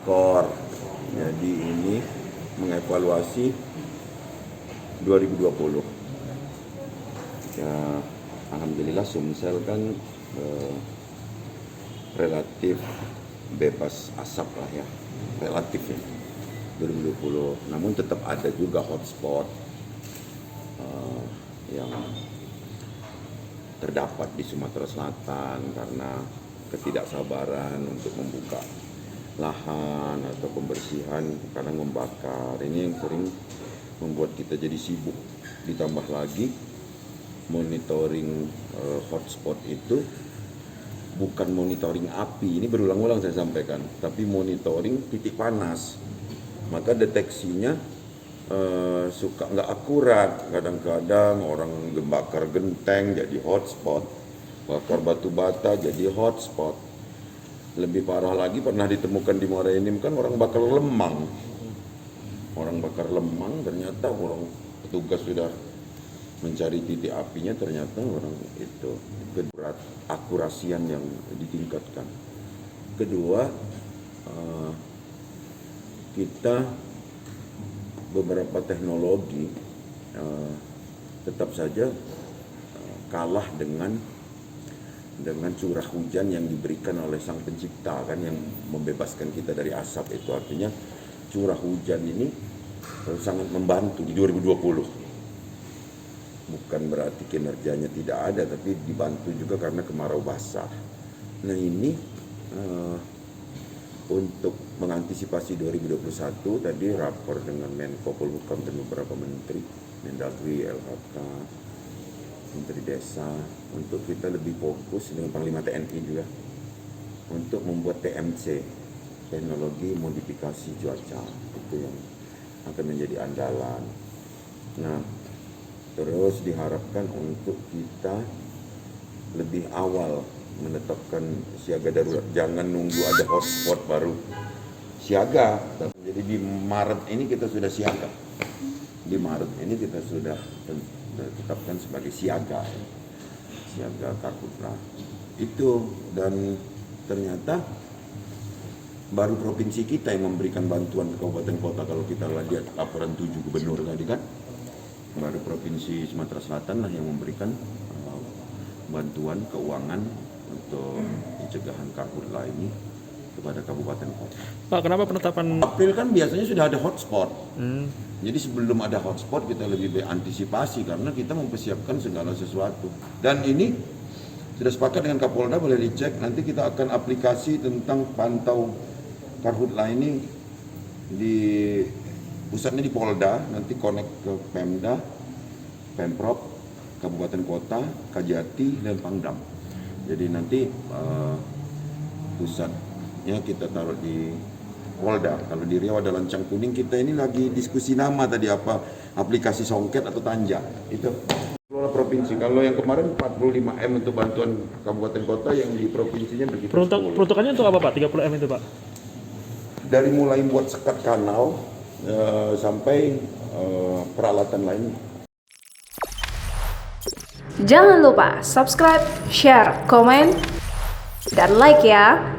skor. Jadi ini mengevaluasi 2020. Ya, alhamdulillah Sumsel kan relatif bebas asap lah ya, relatif ya 2020. Namun tetap ada juga hotspot yang terdapat di Sumatera Selatan karena ketidaksabaran untuk membuka lahan atau pembersihan karena membakar. Ini yang sering membuat kita jadi sibuk. Ditambah lagi monitoring hotspot itu bukan monitoring api, ini berulang-ulang saya sampaikan, tapi monitoring titik panas. Maka deteksinya suka nggak akurat. Kadang-kadang orang bakar genteng jadi hotspot, bakar batu bata jadi hotspot. Lebih parah lagi pernah ditemukan di Muara Enim kan orang bakar lemang. Orang bakar lemang ternyata orang petugas sudah mencari titik apinya, ternyata orang itu akurasian yang ditingkatkan. Kedua, kita beberapa teknologi tetap saja kalah dengan curah hujan yang diberikan oleh Sang Pencipta kan, yang membebaskan kita dari asap. Itu artinya curah hujan ini sangat membantu di 2020. Bukan berarti kinerjanya tidak ada, tapi dibantu juga karena kemarau basah. Nah ini untuk mengantisipasi 2021 tadi rapor dengan Menko Polhukam dan beberapa menteri, Mendagri, LHK, Menteri Desa, untuk kita lebih fokus dengan Panglima TNI juga untuk membuat TMC, teknologi modifikasi cuaca, itu yang akan menjadi andalan. Nah, terus diharapkan untuk kita lebih awal menetapkan siaga darurat, jangan nunggu ada hotspot baru siaga. Jadi di Maret ini kita sudah siaga, di Maret ini kita sudah tetapkan sebagai siaga karhutla itu. Dan ternyata baru provinsi kita yang memberikan bantuan ke kabupaten kota. Kalau kita lihat laporan 7 gubernur tadi kan, baru provinsi Sumatera Selatan lah yang memberikan bantuan keuangan untuk pencegahan karhutla ini kepada kabupaten kota. Pak, kenapa penetapan April kan biasanya sudah ada hotspot. Jadi sebelum ada hotspot kita lebih berantisipasi karena kita mempersiapkan segala sesuatu. Dan ini sudah sepakat dengan Kapolda, boleh dicek. Nanti kita akan aplikasi tentang pantau karhutla ini di pusatnya di Polda, nanti connect ke Pemda, Pemprov, Kabupaten Kota, Kajati, dan Pangdam. Jadi nanti pusatnya kita taruh di Polda. Kalau di Riau ada Lancang Kuning, kita ini lagi diskusi nama tadi apa, aplikasi Songket atau Tanja. Itu kelola provinsi. Kalau yang kemarin 45M untuk bantuan kabupaten kota, yang di provinsinya begitu. peruntukannya untuk apa Pak? 30M itu Pak? Dari mulai buat sekat kanal sampai peralatan lain. Jangan lupa subscribe, share, komen, dan like ya.